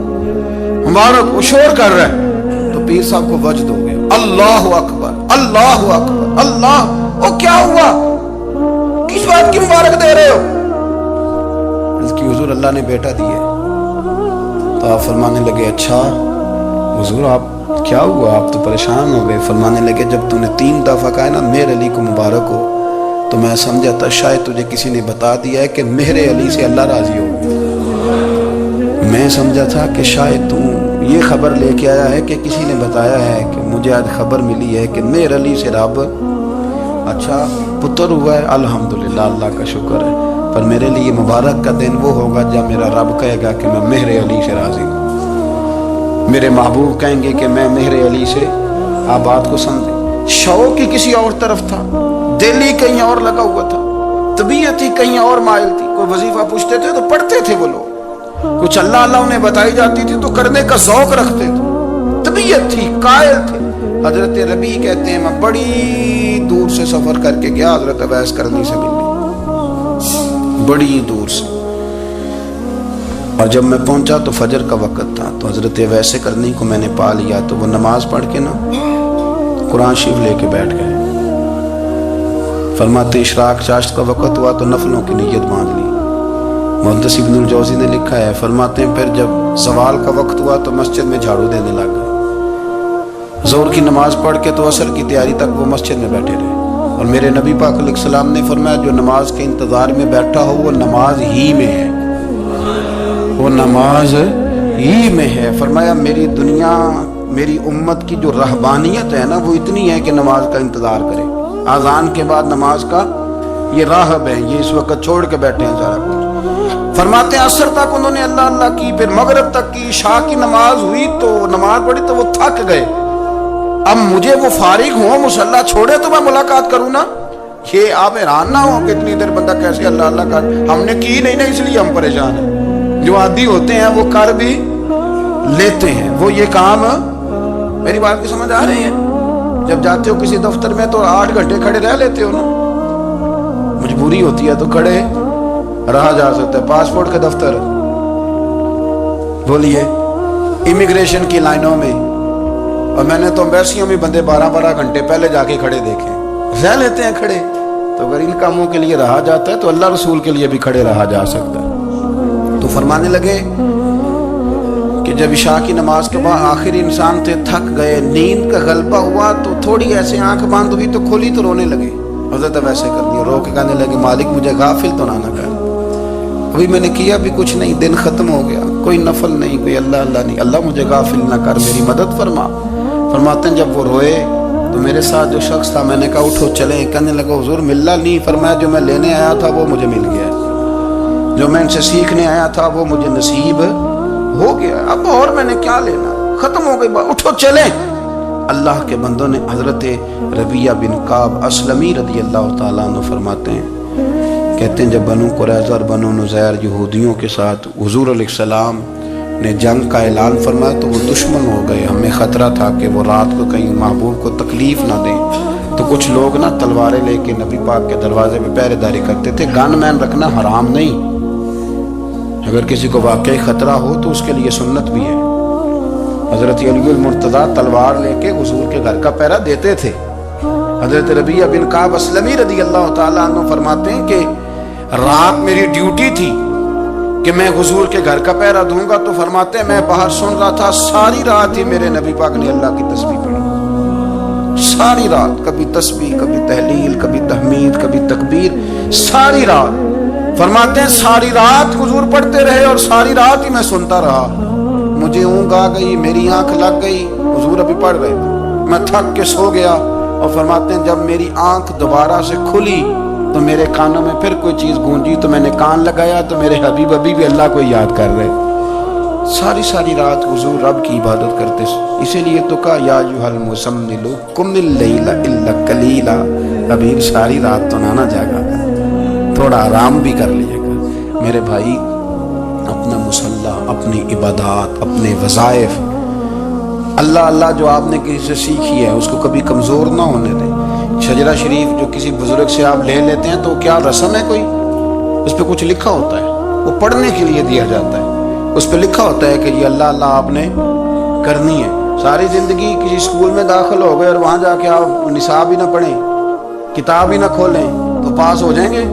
مبارک ہو، شور کر رہا ہے، تو پیر صاحب کو وجد ہو گیا، اللہ اکبر اللہ اکبر اللہ، وہ کیا ہوا، کس بات کی مبارک دے رہے ہو؟ اس کی حضور اللہ نے بیٹا دیے، تو آپ فرمانے لگے اچھا حضور آپ کیا ہوا، آپ تو پریشان ہو گئے، فرمانے لگے جب تو نے 3 دفعہ کہا نا مہر علی کو مبارک ہو تو میں سمجھا تھا شاید تجھے کسی نے بتا دیا ہے کہ مہر علی سے اللہ راضی ہو، میں سمجھا تھا کہ شاید تو یہ خبر لے کے آیا ہے کہ کسی نے بتایا ہے کہ مجھے آج خبر ملی ہے کہ مہر علی سے رب اچھا پتر ہوا ہے، الحمدللہ اللہ کا شکر ہے، پر میرے لیے مبارک کا دن وہ ہوگا جب میرا رب کہے گا کہ میں مہر علی سے راضی ہوں، میرے محبوب کہیں گے کہ میں مہر علی سے، آپ بات کو سمجھیں، شوق ہی کسی اور طرف تھا، دل ہی کہیں اور لگا ہوا تھا، طبیعت ہی کہیں اور مائل تھی، کوئی وظیفہ پوچھتے تھے تو پڑھتے تھے وہ لوگ، کچھ اللہ اللہ انہیں بتائی جاتی تھی تو کرنے کا ذوق رکھتے تھے، طبیعت تھی، قائل تھے۔ حضرت ربیع کہتے ہیں میں بڑی دور سے سفر کر کے گیا حضرت اویس کرنی سے ملنے، بڑی دور سے، اور جب میں پہنچا تو فجر کا وقت تھا، تو حضرت اویس کرنی کو میں نے پا لیا، تو وہ نماز پڑھ کے نا قرآن شریف لے کے بیٹھ گئے، فرماتے اشراق چاشت کا وقت ہوا تو نفلوں کی نیت باندھ لی، محدث ابن الجوزی نے لکھا ہے، فرماتے ہیں پھر جب زوال کا وقت ہوا تو مسجد میں جھاڑو دینے لگ گئے، ظہر کی نماز پڑھ کے تو عصر کی تیاری تک وہ مسجد میں بیٹھے رہے، اور میرے نبی پاک علیہ السلام نے فرمایا جو نماز کے انتظار میں بیٹھا ہو وہ نماز ہی میں ہے، وہ نماز ہی میں ہے، فرمایا میری دنیا میری امت کی جو رہبانیت ہے نا وہ اتنی ہے کہ نماز کا انتظار کرے، اذان کے بعد نماز کا یہ راہب ہے، یہ اس وقت چھوڑ کے بیٹھے ہیں سارا کچھ، فرماتے ہیں عصر تک انہوں نے اللہ اللہ کی، پھر مغرب تک کی، عشاء کی نماز ہوئی تو نماز پڑھی تو وہ تھک گئے، اب مجھے وہ فارغ ہوں مصلی چھوڑے تو میں ملاقات کروں نا، یہ آپ حیران نہ ہو کہ اتنی دیر بندہ کیسے اللہ اللہ کر، ہم نے کی نہیں نا اس لیے ہم پریشان ہیں، جو عادی ہوتے ہیں وہ کر بھی لیتے ہیں، وہ یہ کام، میری بات کی سمجھ آ رہی ہے؟ جب جاتے ہو کسی دفتر میں تو 8 گھنٹے کھڑے رہ لیتے ہو نا، مجبوری ہوتی ہے تو کھڑے رہا جا سکتا ہے، پاسپورٹ کا دفتر بولیے امیگریشن کی لائنوں میں، اور میں نے تو ایمبیسیوں میں بندے 12 گھنٹے پہلے جا کے کھڑے دیکھے، رہ لیتے ہیں کھڑے، تو اگر ان کاموں کے لیے رہا جاتا ہے تو اللہ رسول کے لیے بھی کھڑے رہا جا سکتا ہے۔ تو فرمانے لگے کہ جب عشاء کی نماز کے بعد آخری انسان تھے، تھک گئے، نیند کا غلبہ ہوا تو تھوڑی ایسے آنکھ بند ہوئی تو کھلی تو رونے لگے، حضرت ویسے کر دیا، رو کے کہنے لگے مالک مجھے غافل تو نہ کر، ابھی میں نے کیا بھی کچھ نہیں، دن ختم ہو گیا، کوئی نفل نہیں، کوئی اللہ اللہ نہیں، اللہ مجھے غافل نہ کر، میری مدد فرما۔ فرماتے ہیں جب وہ روئے تو میرے ساتھ جو شخص تھا میں نے کہا اٹھو چلیں، کہنے لگا حضور ملنا نہیں، فرمایا جو میں لینے آیا تھا وہ مجھے مل گیا، جو میں ان سے سیکھنے آیا تھا وہ مجھے نصیب ہو گیا، اب اور میں نے کیا لینا، ختم ہو گئی بات، اٹھو چلیں۔ اللہ کے بندوں نے حضرت ربیعہ بن کعب اسلمی رضی اللہ تعالیٰ عنہ فرماتے ہیں، کہتے ہیں جب بنو قریظہ اور بنو نذیر یہودیوں کے ساتھ حضور علیہ السلام نے جنگ کا اعلان فرمایا تو وہ دشمن ہو گئے، ہمیں خطرہ تھا کہ وہ رات کو کہیں محبوب کو تکلیف نہ دیں، تو کچھ لوگ نا تلواریں لے کے نبی پاک کے دروازے پہ پہرے داری کرتے تھے، گن مین رکھنا حرام نہیں، اگر کسی کو واقعی خطرہ ہو تو اس کے لیے سنت بھی ہے، حضرت علی المرتضیٰ تلوار لے کے حضور کے گھر کا پہرا دیتے تھے۔ حضرت ربیعہ بن کعب اسلمی رضی اللہ تعالیٰ عنہ فرماتے ہیں کہ رات میری ڈیوٹی تھی کہ میں حضور کے گھر کا پہرا دوں گا، تو فرماتے ہیں میں باہر سن رہا تھا، ساری رات ہی میرے نبی پاک نے اللہ کی تسبیح پڑھی، ساری رات، کبھی تسبیح، کبھی تحلیل، کبھی تحمید، کبھی تکبیر، ساری رات، فرماتے ہیں ساری رات حضور پڑھتے رہے اور ساری رات ہی میں سنتا رہا، مجھے اونگ آ گئی، میری آنکھ لگ گئی، حضور ابھی پڑھ رہے، میں تھک کے سو گیا، اور فرماتے ہیں جب میری آنکھ دوبارہ سے کھلی تو میرے کانوں میں پھر کوئی چیز گونجی تو میں نے کان لگایا تو میرے حبیب ابھی بھی اللہ کو یاد کر رہے. ساری رات حضور رب کی عبادت کرتے. اسی لیے تو کہا یا ایھا المزمل قم اللیل الا قلیلا. حبیب ساری رات تو نہ جاگا، تھوڑا آرام بھی کر لیے گا. میرے بھائی، اپنا مصلح، اپنی عبادات، اپنے وظائف، اللہ جو آپ نے کسی سے سیکھی ہے اس کو کبھی کمزور نہ ہونے دیں. شجرہ شریف جو کسی بزرگ سے آپ لے لیتے ہیں تو کیا رسم ہے کوئی؟ اس پہ کچھ لکھا ہوتا ہے، وہ پڑھنے کے لیے دیا جاتا ہے. اس پہ لکھا ہوتا ہے کہ یہ اللہ آپ نے کرنی ہے. ساری زندگی کسی اسکول میں داخل ہو گئے اور وہاں جا کے آپ نصاب ہی نہ پڑھیں، کتاب ہی نہ کھولیں تو پاس ہو جائیں گے؟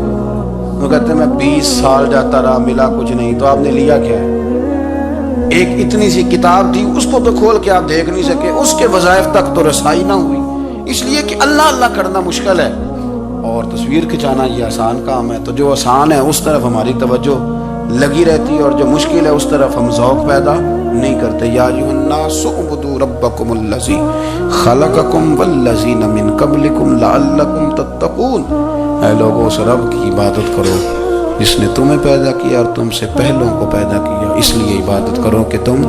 وہ کہتے ہیں میں 20 سال جاتا رہا ملا کچھ نہیں. تو آپ نے لیا کیا ہے؟ ایک اتنی سی کتاب تھی، اس کو تو کھول کے آپ دیکھ نہیں سکے، اس کے وظائف تک تو رسائی نہ ہوئی. اس لیے کہ اللہ کرنا مشکل ہے اور تصویر کھچانا یہ آسان کام ہے. تو جو آسان ہے اس طرف ہماری توجہ لگی رہتی ہے اور جو مشکل ہے اس طرف ہم ذوق پیدا نہیں کرتے. یا ایھا الناس اعبدوا ربکم الذی خلقکم والذین من قبلکم لعلکم تتقون. اے لوگوں، اس رب کی عبادت کرو جس نے تمہیں پیدا کیا اور تم سے پہلوں کو پیدا کیا. اس لیے عبادت کرو کہ تم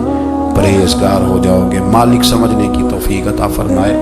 پرہیزگار ہو جاؤ گے. مالک سمجھنے کی توفیق عطا فرمائے.